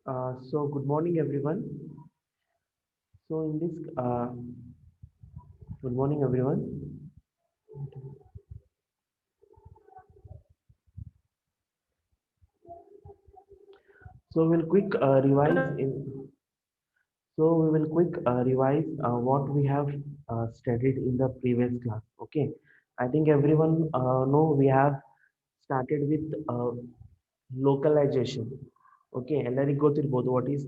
So good morning everyone. So in this good morning everyone. So we'll quick revise in so we will quick revise what we have studied in the previous class. Okay, I think everyone know we have started with localization. Okay, ಎಲ್ಲರಿಗೂ ಗೊತ್ತಿರ್ಬೋದು what is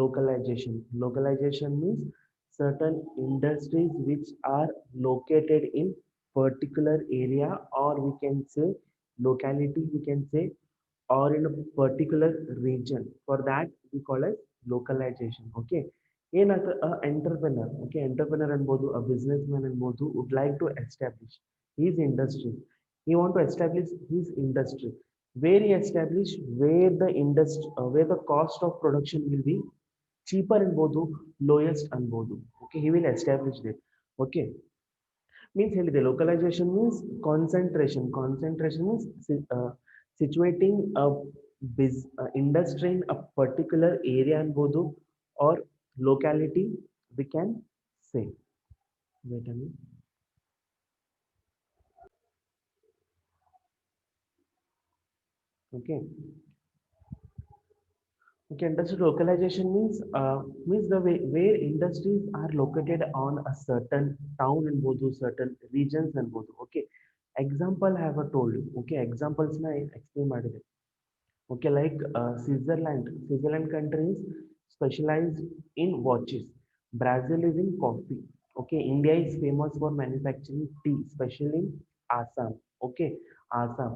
localization. Localization means certain industries which are located in particular area, or we can say locality, we can say, or in a particular region. For that we call as localization. Okay, ಏನಾಗ್ತದೆ entrepreneur, okay entrepreneur ಅನ್ಬೋದು, businessman ಅನ್ಬೋದು, would like to establish his industry. He want to establish his industry. Where he establish, where the industry, where the cost of production will be cheaper ಅನ್ಬೋದು, lowest ಅನ್ಬೋದು. Okay, he will establish it. Okay, means ಹೇಳಿದೆ localization means concentration means situating a industry in a particular area ಅನ್ಬೋದು, or locality, we can say. Wait a minute. Okay, okay, industry localization means the way where industries are located on a certain town ಅನ್ಬೋದು, certain regions ಅನ್ಬೋದು. Okay, example I have told you. Okay, examples na explain ಮಾಡಿದೆ. Okay, like Switzerland. Switzerland country is specialized in watches. Brazil is in coffee. Okay, India is famous for manufacturing tea, especially in Assam. Okay, Assam.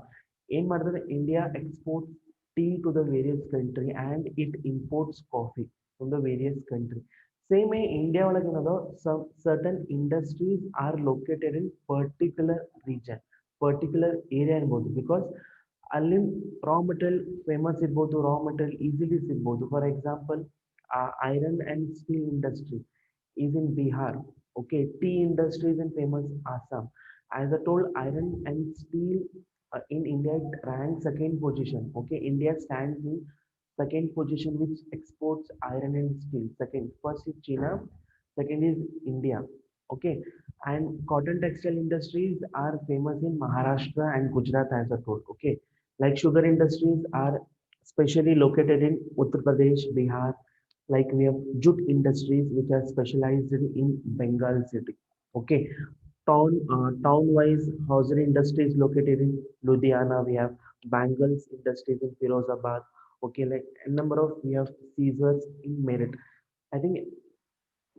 In Madhya, India exports tea to the various country, and it imports coffee from the various country. Same way, India ಒಳಗೆ ಏನದ, some certain industries are located in particular region, particular area ಅನ್ಬೋದು, because ಅಲ್ಲಿ raw material famous ಇರ್ಬೋದು, raw material easily ಸಿಗ್ಬೋದು. For example, iron and steel industry is in Bihar. Okay, tea industry is in famous Assam. As I told, iron and steel in India it ranks second position. Okay, India stands in second position which exports iron and steel. Second, first is China, second is India. Okay, and cotton textile industries are famous in Maharashtra and Gujarat, as I told. Okay, like sugar industries are specially located in Uttar Pradesh, Bihar. Like we have jute industries which are specialized in Bengal city. Okay, town wise hosiery industries located in Ludhiana. We have bangles industries in Firozabad. Okay, like a number of, we have scissors in Meerut. I think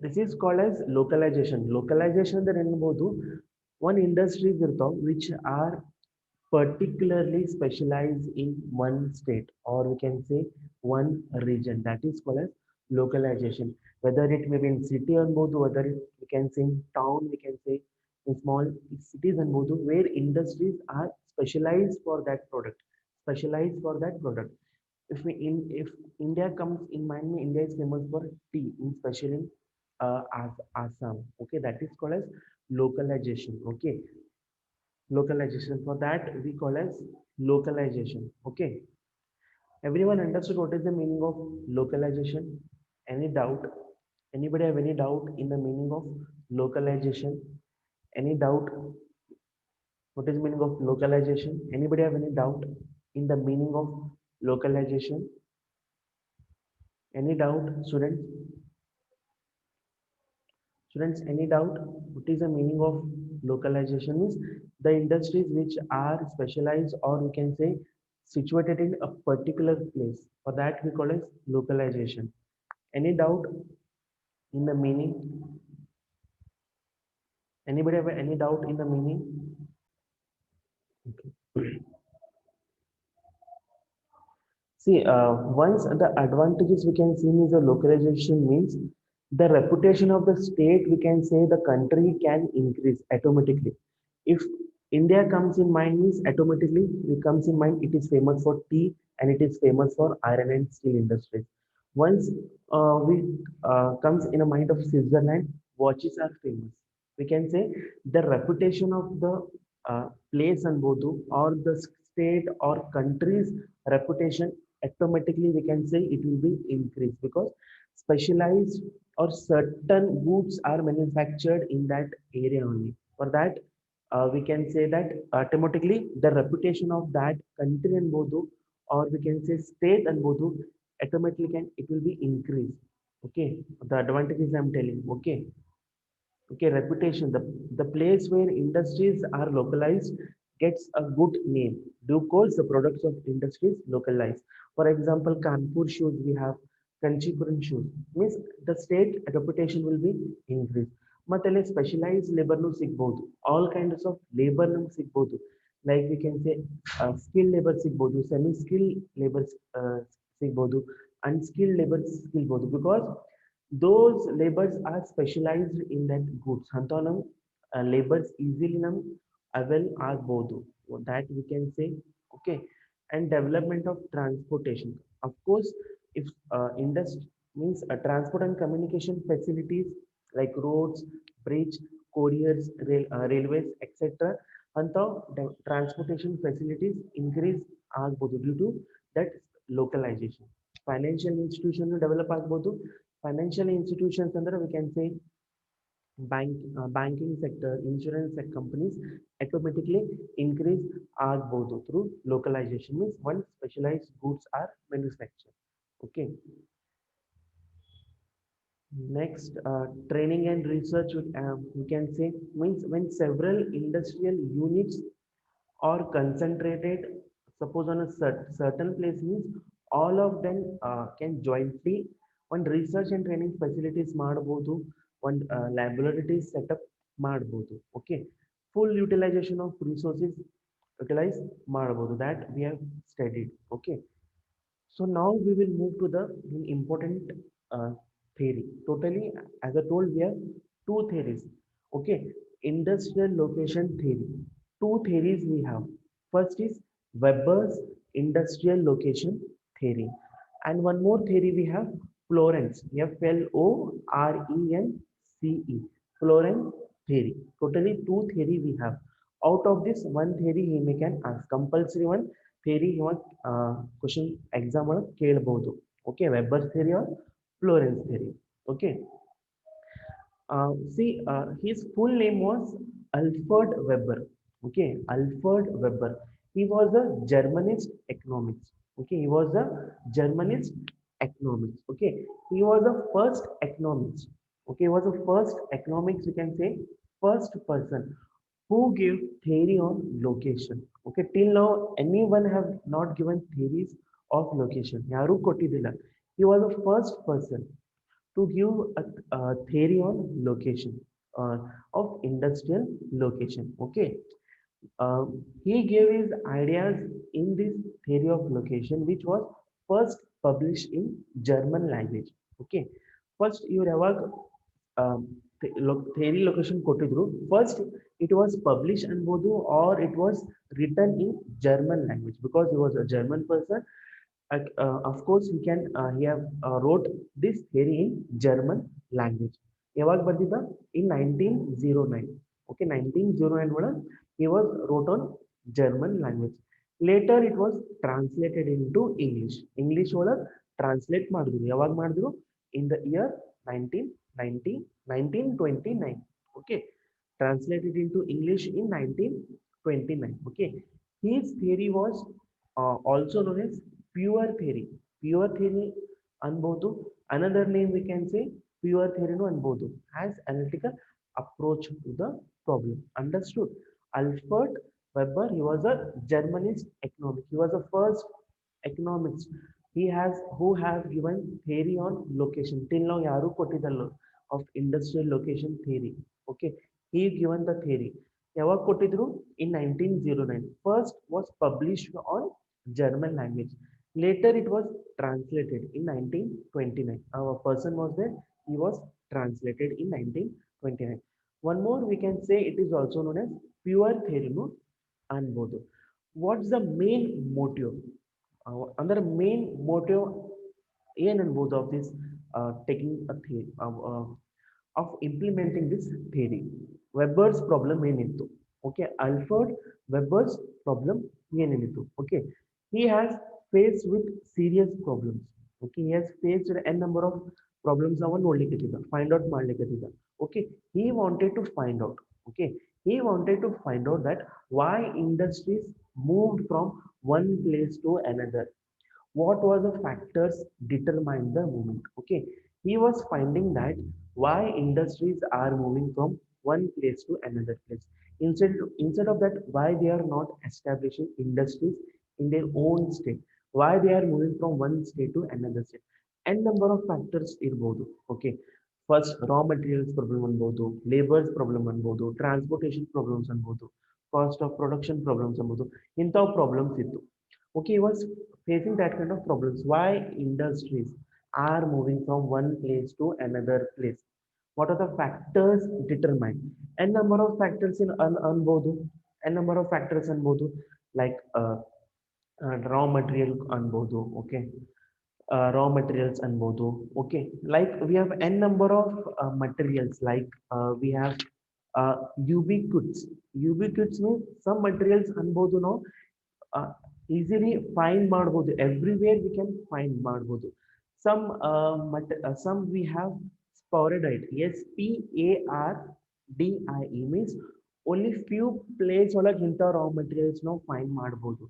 this is called as localization. Localization ಅಂದ್ರೆ ಎನ್ಬಹುದು, one industries ಇರ್ತಾವ which are particularly specialized in one state, or we can say one region. That is called as localization. Whether it may be in city ಅನ್ಬೋದು, whether we can say in town, we can say in small cities ಅನ್ಬೋದು, where industries are specialized for that product, specialized for that product. If India comes in mind, India is famous for tea, in special in Assam. Okay, that is called as localization. Okay, localization, for that we call as localization. Okay, everyone understood what is the meaning of localization? Any doubt? Anybody have any doubt in the meaning of localization? Any doubt? What is the meaning of localization? Anybody have any doubt in the meaning of localization? Any doubt, students? Students, any doubt? What is the meaning of localization? Is the industries which are specialized, or we can say situated in a particular place. For that we call as localization. Any doubt in the meaning? Anybody have any doubt in the meaning? Okay. See, once the advantages we can see is the localization means the reputation of the state, we can say the country can increase automatically. If India comes in mind, means automatically it comes in mind it is famous for tea and it is famous for iron and steel industries. Once we comes in a mind of Switzerland, watches are famous. We can say the reputation of the place and bodu, or the state or country's reputation automatically we can say it will be increased because specialized or certain goods are manufactured in that area only. For that, we can say that automatically the reputation of that country ಅನ್ಬೋದು or we can say state ಅನ್ಬೋದು automatically can it will be increased. Okay, the advantages I'm telling. Okay, reputation, the place where industries are localized gets a good name. Do calls the products of industries localized. For example, Kanpur shoes we have, Kanchipuram shoes. Means the state reputation will be increased. ಮತ್ತೆ specialized labor nu ಸಿಗ್ಬಹುದು. All kinds of labor nu ಸಿಗ್ಬಹುದು. Like we can say skilled labor ಸಿಗ್ಬಹುದು, semi skilled labor ಸಿಗ್ಬಹುದು, unskilled labor ಸಿಗ್ಬಹುದು because those labors are specialized in that goods ಅಂತ ನಾವು labors easily ನಾವು avail ಆಗಬಹುದು. That we can say. Okay, and development of transportation, of course, if industry means transport and communication facilities like roads, bridge, couriers, railways, etc. ಅಂತ transportation facilities increase ಆಗಬಹುದು due to that localization. Financial institution develop ಆಗಬಹುದು. Financial institutions under we can say banking sector, insurance companies automatically increase ಆಗಬಹುದು through localization means once specialized goods are manufactured. Okay. Next, training and research we can say means when several industrial units are concentrated, suppose on a certain place means all of them can jointly one research and training facilities ಮಾಡಬಹುದು, one laboratories setup ಮಾಡಬಹುದು. Okay, full utilization of resources utilize ಮಾಡಬಹುದು, that we have studied. Okay, so now we will move to the important theory. Totally, as I told, we have two theories. Okay, industrial location theory. Two theories we have. First is Weber's industrial location theory, and one more theory we have Florence. Florence Florence theory. Totally two theory we have. Out of this one theory, he may can ask compulsory one theory. He want question exam ಒಳಗೆ ಕೇಳಬಹುದು. Okay, Weber's theory or Florence theory. Okay. See, his full name was Alfred Weber. Okay, Alfred Weber. He was a Germanist economist. Okay, he was a Germanist economist. Okay, he was the first economist. Okay, he was the first economics. You can say first person who gave theory on location. Okay, till now anyone have not given theories of location. ಯಾರೂ ಕೊಟ್ಟಿದ್ದಿಲ್ಲ. He was the first person to give a theory on location uh, of industrial location. Okay, he gave his ideas in this theory of location, which was first published in German language. Okay, first you ಯಾವಾಗ theory location ಕೊಟ್ಟಿದ್ರು, first it was published ಅನ್ಬೋದು or it was written in German language because he was a German person. Of course he have wrote this theory in German language. ಯಾವಾಗ ಬರ್ದಿದ್ದ in 1909. Okay, 1909 ಒಳಗೆ he was wrote on German language. Later it was translated into English ಒಳಗೆ translate ಮಾಡಿದ್ರು. ಯಾವಾಗ ಮಾಡಿದ್ರು? In the year 1929. Okay, translated into English in 1929. Okay, his theory was also known as pure theory. Pure theory ಅನ್ಬೋದು. Another name we can say pure theory no ಅನ್ಬೋದು, as analytical approach to the problem. Understood? Alfred Weber, he was a Germanist economist. He was the first economist. He has who have given theory on location. Till now ಯಾರು ಕೊಟ್ಟಿದ್ದಲ್ಲ of industrial location theory. Okay, he given the theory. ಯಾವಾಗ ಕೊಟ್ಟಿದ್ರು? In 1909. First was published on German language. Later it was translated in 1929. Our person was there. He was translated in 1929. One more we can say it is also known as pure theory no ಅನ್ಬೋದು. What's the main motive? Under main motive ಏನ್ ಅನ್ಬೋದು of this taking a theory of implementing this theory? Weber's problem ಏನಿತ್ತು? Okay, Alfred Weber's problem ಏನಿತ್ತು? Okay, he has faced with serious problems. Okay, he has faced n number of problems. Avan ನೋಡ್ಲಿಕ್ಕೆ find out ಮಾಡ್ಲಿಕ್ಕೆ. Okay, he wanted to find out. Okay, he wanted to find out that why industries moved from one place to another. What was the factors determined the movement? Okay, he was finding that why industries are moving from one place to another place. Instead of that, why they are not establishing industries in their own state, why they are moving from one state to another state. And number of factors ಇರ್ಬೋದು. Okay, first raw materials problem ಅನ್ಬೋದು, labors problem ಅನ್ಬೋದು, transportation problems ಅನ್ಬೋದು, cost of production problems ಅನ್ಬೋದು, ಇಂಥವು problems ಇತ್ತು. Okay, he was facing that kind of problems. Why industries are moving from one place to another place? What are the factors determined? N number of factors in ಅನ್ಬೋದು, n number of factors ಅನ್ಬೋದು, like raw material ಅನ್ಬೋದು. Okay, raw materials ಅನ್ಬೋದು. Okay, like we have n number of materials, like we have uh, ubiquitous. Ubiquitous means some materials ಅನ್ಬೋದು ನಾವು easily find ಮಾಡ್ಬೋದು, everywhere we can find ಮಾಡ್ಬೋದು. Some some we have sporadic, S P A R D I E means only few place ಒಳಗೆ ಇಂಥ raw materials ನಾವು find ಮಾಡ್ಬೋದು.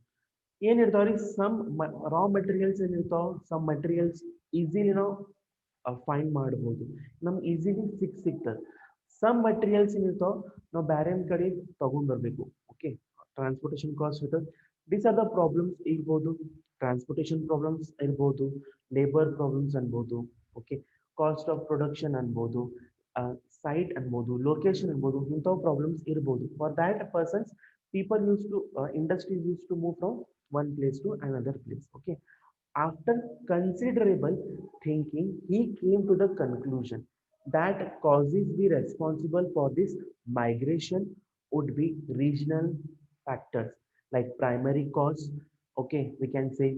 ಏನಿರ್ತಾವ್ರಿ some raw materials ಏನಿರ್ತಾವ, ಸಮ್ ಮೆಟೀರಿಯಲ್ಸ್ ಈಸಿಲಿ ನಾವು find ಮಾಡ್ಬೋದು, ನಮ್ಗೆ ಈಸಿಲಿ ಸಿಗ್ತದೆ. ಸಮ್ ಮೆಟೀರಿಯಲ್ಸ್ ಏನಿರ್ತಾವ ನಾವು ಬೇರೆ ಕಡೆ ತಗೊಂಡ್ ಬರ್ಬೇಕು. ಓಕೆ, ಟ್ರಾನ್ಸ್ಪೋರ್ಟೇಷನ್ ಕಾಸ್ಟ್ ಇರ್ತದೆ. ದೀಸ್ ಆರ್ ದ ಪ್ರಾಬ್ಲಮ್ಸ್ ಇರ್ಬೋದು, ಟ್ರಾನ್ಸ್ಪೋರ್ಟೇಷನ್ ಪ್ರಾಬ್ಲಮ್ಸ್ ಇರ್ಬೋದು, ಲೇಬರ್ ಪ್ರಾಬ್ಲಮ್ಸ್ ಅನ್ಬೋದು. ಓಕೆ, ಕಾಸ್ಟ್ ಆಫ್ ಪ್ರೊಡಕ್ಷನ್ ಅನ್ಬೋದು, ಸೈಟ್ ಅನ್ಬೋದು, ಲೊಕೇಶನ್ ಅನ್ಬೋದು, ಇಂಥವು ಪ್ರಾಬ್ಲಮ್ಸ್ ಇರ್ಬೋದು. For that persons people used to industries used to move from one place to another place. Okay, after considerable thinking, he came to the conclusion that causes be responsible for this migration would be regional factors like primary cause. Okay, we can say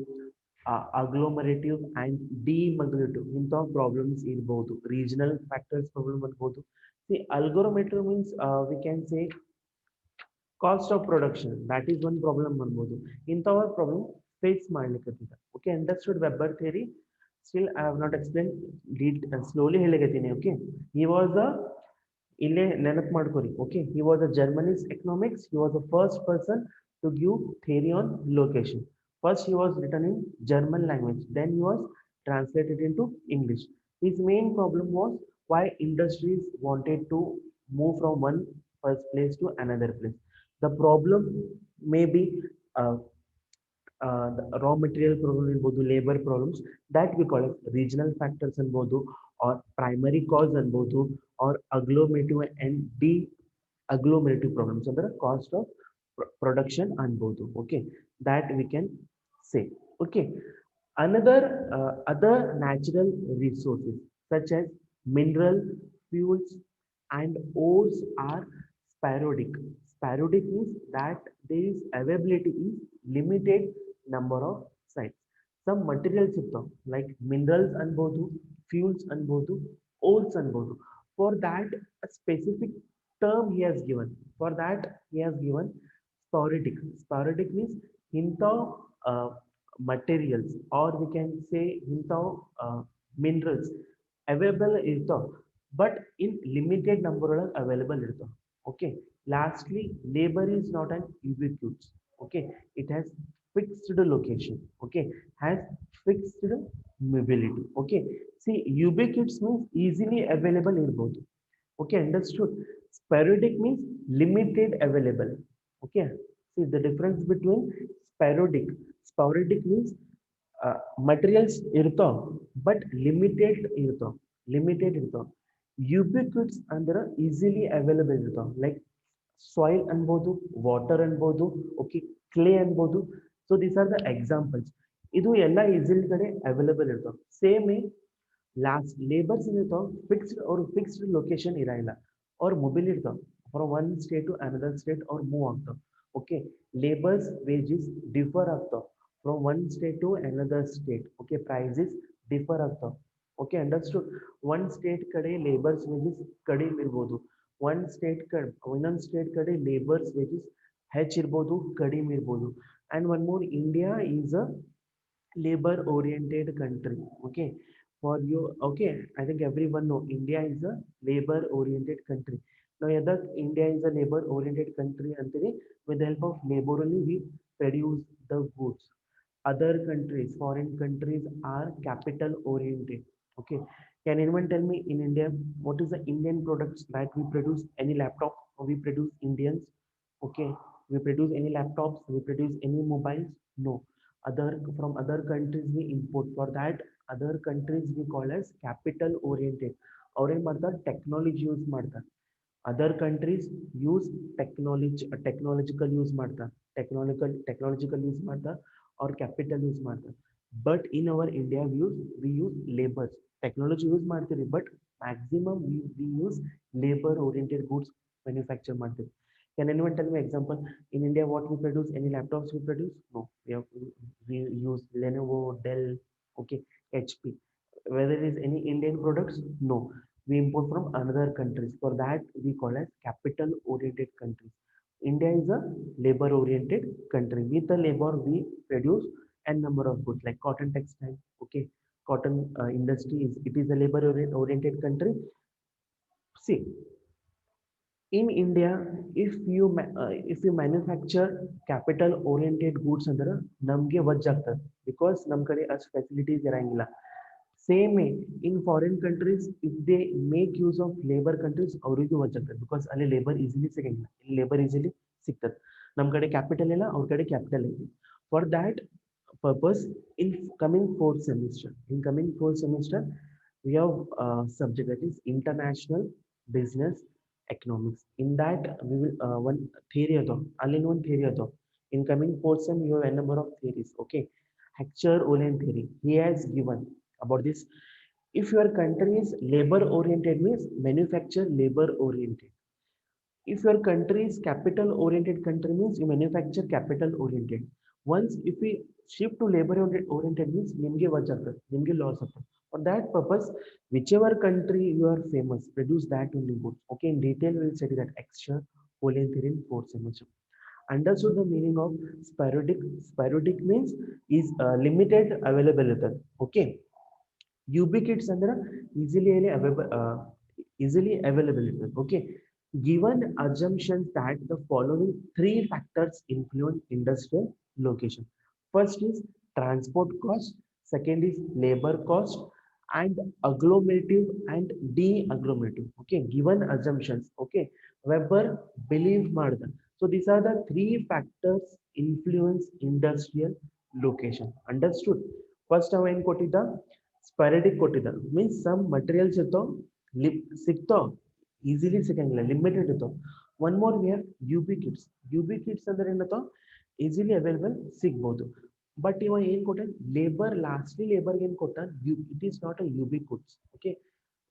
agglomerative and demaggluterative ಇಂಥ problems ಇರ್ಬೋದು, regional factors problem ಅನ್ಬೋದು. See, agglomerative means we can say cost of production, that is one problem ಅನ್ಬೋದು. ಇಂಥವ problem face ಮಾಡ್ಲಿಕ್ಕೆ. Okay, understood Weber theory? Still I have not explain, slowly ಹೇಳಿಕತ್ತೀನಿ. Okay, he was a, ಇಲ್ಲೇ ನೆನಪು ಮಾಡ್ಕೊರಿ. Okay, he was a German's economics. He was the first person to give theory on location. First he was written in German language, then he was translated into English. His main problem was why industries wanted to move from one first place to another place. The problem may be uh, the raw material problem ಇರ್ಬೋದು, labor problems, that we call as regional factors ಅನ್ಬೋದು, or primary cause ಅನ್ಬೋದು, or agglomerative and de-agglomerative problems ಅಂದ್ರೆ cost of production ಅನ್ಬೋದು. Okay, that we can say. Okay, another other natural resources such as mineral, fuels and ores are sporadic. Sporadic means that there is availability is limited number of sites. Some materials ಇರ್ತಾವ, like minerals ಅನ್ಬೋದು, fuels ಅನ್ಬೋದು, ores ಅನ್ಬೋದು. For that a specific term he has given. For that he has given sporadic. Sporadic means ಇಂಥವು materials, or we can say ಇಂಥವು minerals available ಇರ್ತಾವ, but in limited number ಒಳಗೆ available ಇರ್ತಾವ. Okay, lastly, labor is not an ubiquitous. Okay, it has fixed location. Okay, has fixed mobility. Okay, see, ubiquitous means easily available ಇರ್ಬೋದು. Okay, understood? Sporadic means limited available. Okay, see the difference between sporadic. Sporadic means materials ಇರ್ತಾವ, but limited ಇರ್ತಾವ. Ubiquitous ಅಂದ್ರೆ easily available ಇರ್ತಾವ, like soil ಅನ್ಬೋದು, water ಅನ್ಬೋದು, okay, clay ಅನ್ಬೋದು. So these are the examples. ಇದು ಎಲ್ಲ ಈಸಿಲಿ ಕಡೆ ಅವೈಲೇಬಲ್ ಇರ್ತಾವ. ಸೇಮ್ ಲಾಸ್ಟ್ ಲೇಬರ್ಸ್ ಏನಿರ್ತಾವ ಫಿಕ್ಸ್ಡ್, ಅವ್ರು ಫಿಕ್ಸ್ಡ್ ಲೊಕೇಶನ್ ಇರಲ್ಲ, ಅವ್ರು ಮೊಬೈಲ್ ಇರ್ತಾವ, from one state to another state ಅವ್ರು ಮೂವ್ ಆಗ್ತಾವ. ಓಕೆ, ಲೇಬರ್ಸ್ ವೇಜಸ್ ಡಿಫರ್ ಆಗ್ತಾವ from one state to another state. Okay, prices differ ಆಗ್ತಾವ. Okay, understood? ಒನ್ ಸ್ಟೇಟ್ ಕಡೆ ಲೇಬರ್ಸ್ ವೇಜಸ್ ಕಡಿಮೆ ಇರ್ಬೋದು, ಒನ್ ಸ್ಟೇಟ್ ಕಡೆ ಇನ್ನೊಂದು ಸ್ಟೇಟ್ ಕಡೆ ಲೇಬರ್ಸ್ ವೇಜಸ್ ಹೆಚ್ಚಿರ್ಬೋದು, ಕಡಿಮೆ ಇರ್ಬೋದು. And one more, India is a labor oriented country. Okay, for you, okay, I think everyone know India is a labor oriented country. Now yada India is a labor oriented country antare, with the help of labor only we produce the goods. Other countries, foreign countries are capital oriented. Okay, can anyone tell me in India what is the Indian products that we produce? Any laptop or we produce Indians? Okay, we produce any laptops, we produce any mobiles? No. Other, from other countries we import. For that other countries we call as capital oriented. ಅವ್ರು ಏನ್ ಮಾಡ್ತಾರೆ, technology use ಮಾಡ್ತಾರೆ. Other countries use technological use ಮಾಡ್ತಾರೆ, technological use ಮಾಡ್ತಾರೆ, or capital use ಮಾಡ್ತಾರೆ. But in our India we use labor. Technology use ಮಾಡ್ತೀರಿ, but maximum we use labor oriented goods manufacture ಮಾಡ್ತೀರಿ. Can anyone tell me example? In India, what we produce? Any laptops we produce? No. We use Lenovo, Dell, okay, HP. Whether it is any Indian products? No. We import from another countries. For that, we call as capital-oriented countries. India is a labor-oriented country. With the labor, we produce a number of goods like cotton textile. Okay, cotton industry is, it is a labor-oriented country. See, in India, if you manufacture capital oriented goods ಅಂದ್ರೆ ನಮ್ಗೆ ವಜ್ಜಾಗ್ತದೆ, because ನಮ್ ಕಡೆ ಅಷ್ಟು facilities ಇರಂಗಿಲ್ಲ. Same way in foreign countries, if they make use of labor countries, ಅವ್ರಿಗೂ ವಜ್ಜಾಗ್ತದೆ, because ಅಲ್ಲಿ labor easily ಸಿಗಂಗಿಲ್ಲ, ಇಲ್ಲಿ labor easily ಸಿಗ್ತದೆ. ನಮ್ ಕಡೆ capital ಇಲ್ಲ, ಅವ್ರ ಕಡೆ capital ಐತಿ. For that purpose, in coming fourth semester we have a subject that is international business economics. In that we will one theory atho allin one theory atho. In coming fourth sem you have a number of theories. Okay, Hector Olen theory he has given about this. If your country is labor oriented means manufacture labor oriented. If your country is capital oriented country means you manufacture capital oriented. Once if we shift to labor oriented means nimge watch ಆಗ್ತದೆ, nimge loss ಆಗ್ತದೆ. For that purpose, whichever country you are famous, produce that only goods. Okay, in detail we'll study that extra whole in theory in fourth semester. Understood the meaning of sporadic? Sporadic means is limited availability. Okay, ubiquitous ಅಂದ್ರೆ easily available. Okay, given assumptions that the following three factors influence industrial location. First is transport cost, second is labor cost, and agglomerative and de-agglomerative. Okay, given assumptions. Okay, Weber believe ಮಾಡ್ದ. So these are the three factors influence industrial location. Understood? First ಅವ ಏನ್ ಕೊಟ್ಟಿದ್ದ, ಸ್ಪೆರಿಡಿಕ್ ಕೊಟ್ಟಿದ್ದ, means some materials ಇರ್ತಾವ, ಸಿಗ್ತಾವ, easily ಸಿಗಂಗಿಲ್ಲ, limited ಇರ್ತಾವ. One more we have ubiquities. Ubiquities ಅಂದ್ರೆ ಏನತ್ತಾವ, ಈಸಿಲಿ ಅವೈಲೇಬಲ್ ಸಿಗ್ಬೋದು. ಬಟ್ ಇವ ಏನ್ ಕೊಟ್ಟ, ಲೇಬರ್, ಲಾಸ್ಟ್ಲಿ ಲೇಬರ್ಗೆ ಏನ್ ಕೊಟ್ಟ, it is not a ubiquities. Okay,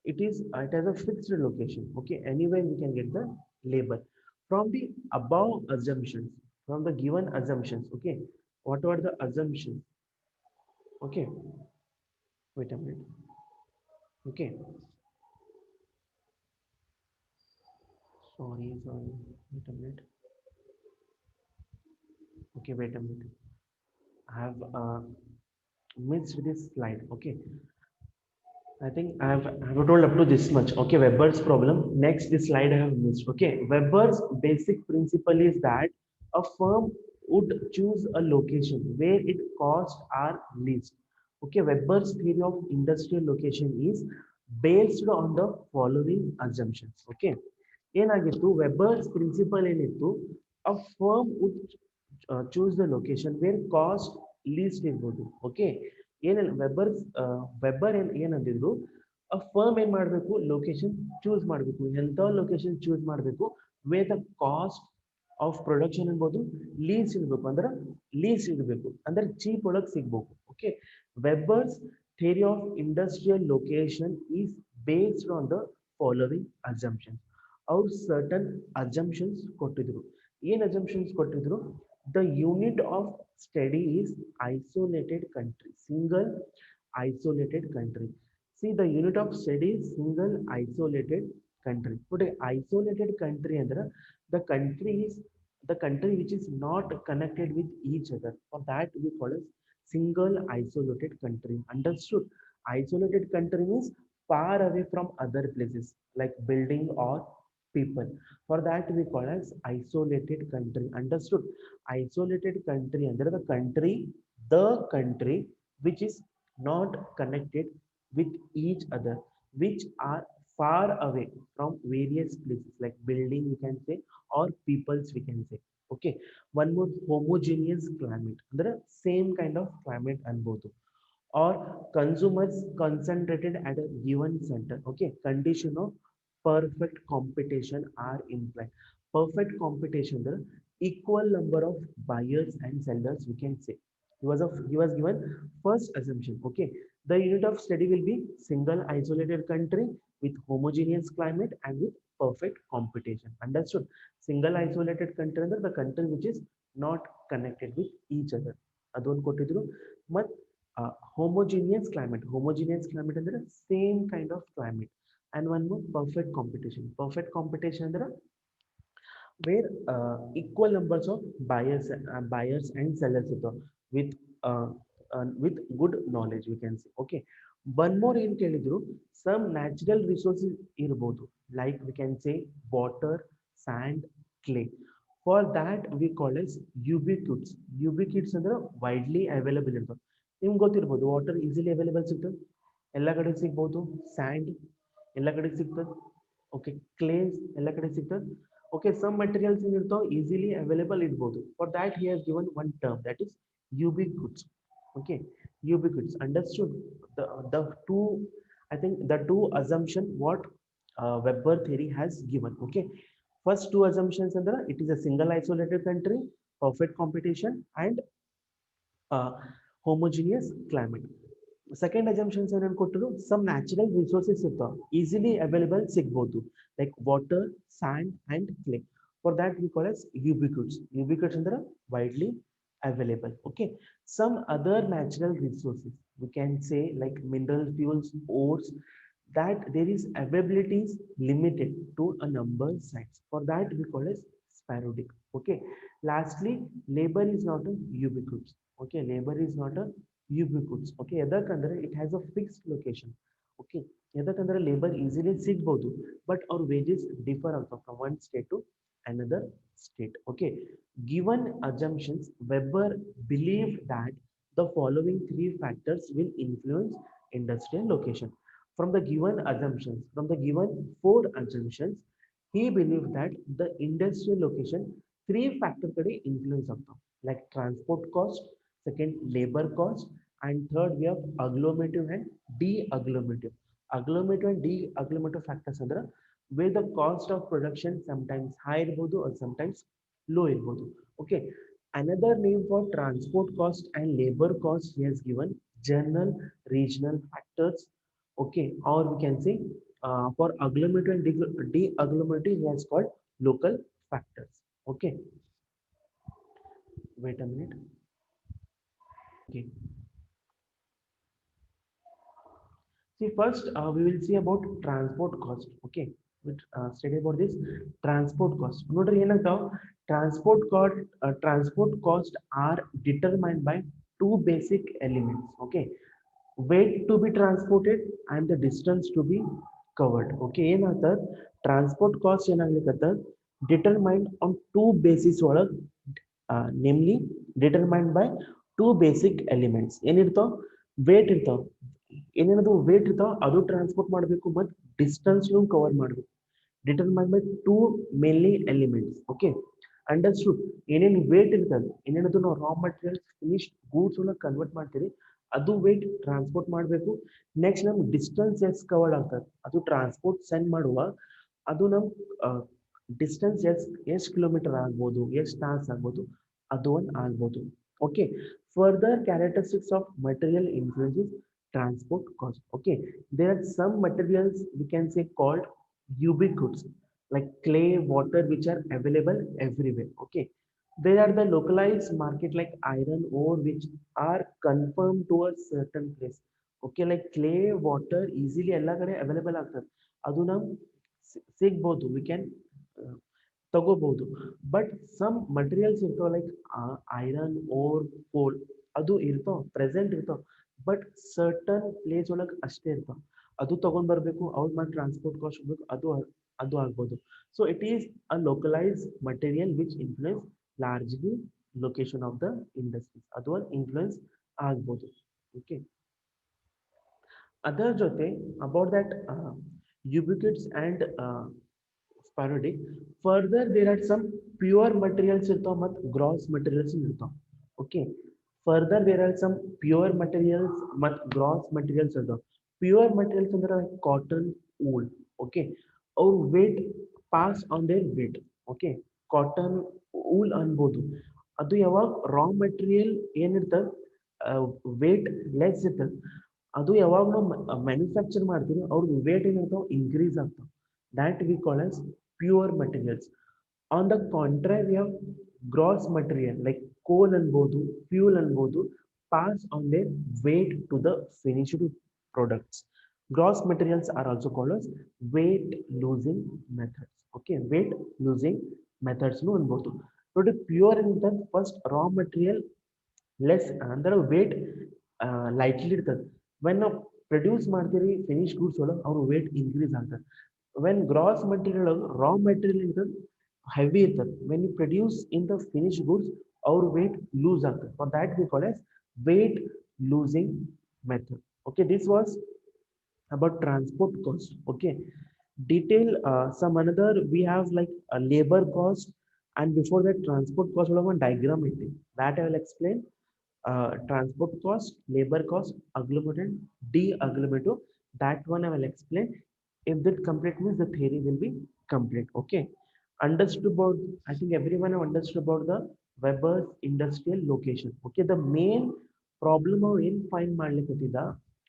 it has a fixed location. Okay, anywhere we can get the labor from the above assumptions, from the given assumptions. Okay, what are the assumptions? Okay, wait a minute. Okay, sorry, wait a minute. Okay, wait a minute. I have missed this slide. Okay, I have told up to this much. Okay, Weber's problem. Next, this slide I have missed. Okay, Weber's basic principle is that a firm would choose a location where its costs are least. Okay, Weber's theory of industrial location is based on the following assumptions. Okay, ಏನಾಗಿತ್ತು, Weber's principle ಏನಿತ್ತು, a firm would choose the location where cost least ಇರ್ಬೋದು. Okay, ಏನಿಲ್ಲ, Weber ಏನಂದಿದ್ರು, a firm ಏನ್ ಮಾಡಬೇಕು, location choose ಮಾಡಬೇಕು. ಎಂಥ location choose ಮಾಡಬೇಕು, way the cost of production ಇರ್ಬೋದು ಲೀಸ್ ಇರಬೇಕು, ಅಂದ್ರೆ ಲೀಸ್ ಇರಬೇಕು, ಅಂದ್ರೆ ಚೀಪ್ ಒಳಗೆ ಸಿಗ್ಬೇಕು. Okay, Weber's theory of industrial location is based on the following assumption. ಅವ್ರು ಸರ್ಟನ್ ಅಸಂಪ್ಷನ್ಸ್ ಕೊಟ್ಟಿದ್ರು. ಏನ್ ಅಸಂಪ್ಷನ್ಸ್ ಕೊಟ್ಟಿದ್ರು, the unit of study is isolated country, single isolated country. C the unit of study single isolated country. Today, isolated country and the country which is not connected with each other. For that we call as single isolated country. Understood? Isolated country means far away from other places like building or people. For that we call as isolated country. Understood? Isolated country under the country which is not connected with each other, which are far away from various places like building we can say or peoples we can say. Okay, one more, homogeneous climate ಅಂದ್ರೆ same kind of climate ಅನ್ಬೋದು, or consumers concentrated at a given center. Okay, condition of perfect competition are implied. Perfect competition, the equal number of buyers and sellers we can say. He was given first assumption. Okay, the unit of study will be single isolated country with homogeneous climate and with perfect competition. Understood? Single isolated country ಅಂದ್ರೆ the country which is not connected with each other. ಅದೊಂದು ಕೊಟ್ಟಿದ್ರು. ಮತ್ homogeneous climate ಅಂದ್ರೆ same kind of climate. And one more, perfect competition ಅಂದ್ರೆ where equal numbers of buyers and sellers ಇರ್ತಾವ with uh, with good knowledge we can say. Okay, one more ಏನ್ ಕೇಳಿದ್ರು, some natural resources ಇರ್ಬೋದು like we can say water, sand, clay. For that we call as ubiquitous. Ubiquitous ಅಂದ್ರೆ widely available ಇರ್ತಾವ. ನಿಮ್ಗೆ ಗೊತ್ತಿರ್ಬೋದು water easily available ಸಿಗ್ತದೆ, ಎಲ್ಲ ಕಡೆ ಸಿಗ್ಬೋದು. ಸ್ಯಾಂಡ್ ಎಲ್ಲ ಕಡೆ ಸಿಗ್ತದೆ. ಓಕೆ, ಕ್ಲೇಸ್ ಎಲ್ಲ ಕಡೆ ಸಿಗ್ತದೆ. Okay, some materials in ಇರ್ತಾವ easily available ಇರ್ಬೋದು. For that he has given one term, that is ubiquitous. Okay, ubiquitous. Understood? The two, I think the two assumption what Weber theory has given. Okay, first two assumptions under it is a single isolated country, perfect competition, and uh, homogeneous climate. Second assumptions ಏನೇನು ಕೊಟ್ಟರು, some natural resources ಇರ್ತಾವ easily available ಸಿಗ್ಬೋದು like water, sand and clay. For that we call as ubiquitous. Ubiquitous ಅಂದ್ರೆ widely available. Okay, some other natural resources we can say like mineral fuels, ores, that there is availability is limited to a number sites. For that we call as sporadic. Okay, lastly, labor is not a ubiquitous. Okay, labor is not a ubiquitous. Okay, ಯದಕ್ಕಂದ್ರೆ it has a fixed location. Okay, ಯದಕ್ಕಂದ್ರೆ labor easily ಸಿಗ್ಬೋದು but our wages differ also from one state to another state. Okay, given assumptions, Weber believed that the following three factors will influence industrial location. From the given assumptions, from the given four assumptions, he believed that the industrial location three factor ಕಡೆ influence ಆಗ್ತಾವ like transport cost, second labor cost, and third we have agglomerative and de-agglomerative. Agglomerative and de-agglomerative factors ಅಂದ್ರೆ where the cost of production sometimes high ಇರ್ಬೋದು or sometimes low ಇರ್ಬೋದು. Okay, another name for transport cost and labor cost he has given general regional factors. Okay, or we can say for agglomerative and de-agglomerative he has called local factors. Okay, wait a minute. Okay, see first we will see about transport cost. Okay, we study about this transport cost. ನೋಡ್ರಿ ಏನಾಗ್ತಾವ, transport cost are determined by two basic elements. Okay, weight to be transported and the distance to be covered. Okay, ಏನಾಗ್ತದ transport cost ಏನಾಗ್ಲಿಕ್ಕತ್ತ determined on two basis ಒಳಗ, namely determined by two basic elements. ಏನಿರ್ತಾವ, weight ಇರ್ತಾವ, ಏನೇನದು weight ಇರ್ತಾವ ಅದು transport ಮಾಡಬೇಕು ಮತ್ತು distance cover ಮಾಡಬೇಕು. Determine by two mainly elements. Okay, understood? ಏನೇನು ವೇಟ್ ಇರ್ತದೆ, ಏನೇನದು ನಾವು ರಾ ಮಟೀರಿಯಲ್ಸ್ ಫಿನಿಶ್ ಗೂಡ್ಸ್ ಒಳಗೆ ಕನ್ವರ್ಟ್ ಮಾಡ್ತೀರಿ ಅದು ವೇಟ್ ಟ್ರಾನ್ಸ್ಪೋರ್ಟ್ ಮಾಡಬೇಕು. ನೆಕ್ಸ್ಟ್ ನಮ್ಗೆ ಡಿಸ್ಟೆನ್ಸ್ ಎಷ್ಟು ಕವರ್ಡ್ ಆಗ್ತದೆ ಅದು ಟ್ರಾನ್ಸ್ಪೋರ್ಟ್ ಸೆಂಡ್ ಮಾಡುವ ಅದು ನಮ್ ಡಿಸ್ಟೆನ್ಸ್ ಎಷ್ಟು ಕಿಲೋಮೀಟರ್ ಆಗ್ಬೋದು, ಎಷ್ಟು ತಾಸು ಆಗ್ಬೋದು ಅದು ಒಂದು ಆಗ್ಬೋದು. Okay, further characteristics of material influences transport cost. Okay, there are some materials we can say called ubiquitous like clay, water, which are available everywhere. Okay, there are the localized market like iron ore which are confirmed to a certain place. Okay, like clay, water easily ಎಲ್ಲ ಕಡೆ available ಆಗ್ತದೆ, ಅದು ನಾವು ಸಿಗ್ಬೋದು, we can ತಗೋಬಹುದು. But some materials ಇರ್ತಾವ like iron ore ಕೋಲ್ ಅದು ಇರ್ತಾವ ಪ್ರೆಸೆಂಟ್ ಇರ್ತಾವ ಬಟ್ ಸರ್ಟನ್ ಪ್ಲೇಸ್ ಒಳಗೆ ಅಷ್ಟೇ ಇರ್ತಾವ ಅದು ತಗೊಂಡ್ ಬರ್ಬೇಕು ಅವ್ರ ಮತ್ತೆ ಟ್ರಾನ್ಸ್ಪೋರ್ಟ್ ಕಾಸ್ಟ್ ಹೋಗ್ಬೇಕು ಅದು ಆಗ್ಬೋದು so it is a localise material which influence largely location of the industries ಅದು ಒಂದು ಇನ್ಫ್ಲುಯೆನ್ಸ್ ಆಗ್ಬೋದು ಓಕೆ ಅದರ ಜೊತೆ about that ubiquitous and sporadic further there are some pure materials ಇರ್ತಾವ ಮತ್ತು gross materials ಇರ್ತಾವ okay further there are some pure materials ಮತ್ತು gross materials ಇರ್ತಾವ pure materials ಅಂದ್ರೆ cotton wool okay ಅವ್ರ weight pass on their weight okay cotton wool ಅನ್ಬೋದು ಅದು ಯಾವಾಗ raw material ಏನಿರ್ತದ weight less ಇರ್ತದೆ ಅದು ಯಾವಾಗ ನಾವು ಮ್ಯಾನುಫ್ಯಾಕ್ಚರ್ ಮಾಡ್ತೀವಿ ಅವ್ರದ್ದು ವೇಟ್ ಏನಾಗ್ತಾವ ಇನ್ಕ್ರೀಸ್ ಆಗ್ತಾವ that we call as pure materials on the contrary we have gross material like coal ಅನ್ಬೋದು fuel ಅನ್ಬೋದು pass on their weight to the finished products gross materials are also called as weight losing methods okay weight losing methods nu ಅನ್ಬೋದು ನೋಡಿ pure ಅಂತ first raw material less ಅಂದ್ರೆ weight lightly ಇರ್ತದೆ when ನಾವು produce ಮಾಡ್ತೀವಿ finish goods ಒಳಗೆ ಅವ್ರ weight increase ಆಗ್ತದೆ ವೆನ್ ಗ್ರಾಸ್ ಮೆಟೀರಿಯಲ್ ಒಳಗೆ ರಾ ಮೆಟೀರಿಯಲ್ ಇರ್ತದೆ ಹೆವಿ ಇರ್ತದೆ when you produce in the finish goods ಅವ್ರ ವೇಟ್ ಲೂಸ್ ಆಗ್ತದೆ for that we call as weight losing method okay this was about transport cost okay detail some another we have like a labor cost and before that transport cost one diagram I think that I will explain transport cost, labor cost, agglomerative, de-agglomerative. That one I will explain. If that complete means the theory will be complete. Okay. Understood about, I think everyone have understood about the Weber's industrial location. Okay. The main problem of in find ಮಾಡ್ಲಿಕ್ಕತ್ತಿದ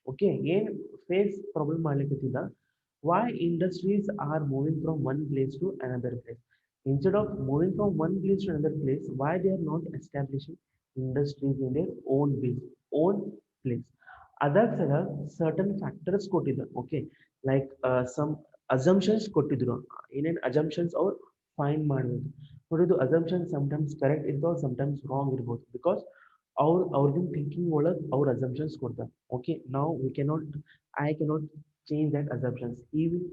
okay ಏನ್ face problem ಮಾಡ್ಲಿಕ್ಕತ್ತಿದ why industries are moving from one place to another place instead of moving from one place to another place why they are not establishing industries in their own place other certain factors ಕೊಟ್ಟಿದ್ದಾರೆ okay like some assumptions ಕೊಟ್ಟಿದ್ರು ಏನೇನ್ assumptions ಅವ್ರು find ಮಾಡಬಹುದು ನೋಡಿದ್ದು assumptions sometimes correct ಇರ್ತಾವ sometimes wrong ಇರ್ಬೋದು because ಅವ್ರದಿನ್ thinking ಒಳಗೆ ಅವ್ರ assumptions ಕೊಡ್ತಾರೆ okay now we cannot I cannot change that assumptions even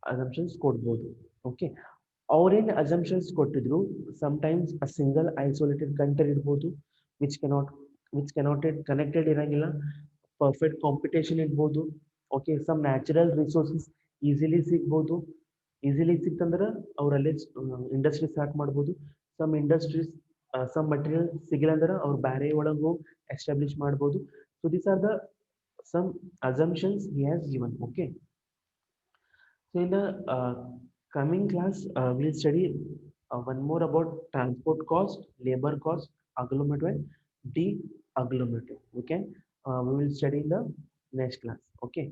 assumptions ಕೊಡ್ಬೋದು okay ಅವ್ರೇನ್ assumptions ಕೊಟ್ಟಿದ್ರು sometimes a single isolated country ಇರ್ಬೋದು which cannot connected ಇರಂಗಿಲ್ಲ perfect competition ಇರ್ಬೋದು okay some natural resources easily ಸಿಗ್ಬೋದು easily ಸಿಕ್ತಂದ್ರೆ ಅವರಲ್ಲಿ ಇಂಡಸ್ಟ್ರಿ ಸ್ಟಾರ್ಟ್ ಮಾಡ್ಬೋದು some industries some material ಸಿಗಿಲ್ಲ ಅಂದ್ರೆ ಅವ್ರು ಬ್ಯಾರೆ ಒಳಗೆ ಹೋಗಿ ಎಸ್ಟಾಬ್ಲಿಷ್ ಮಾಡ್ಬೋದು so these are the some assumptions he has given okay so in the coming class, we'll study one more about transport cost, labor cost, agglomerative, and de-agglomerative. We will study in the next class. Okay.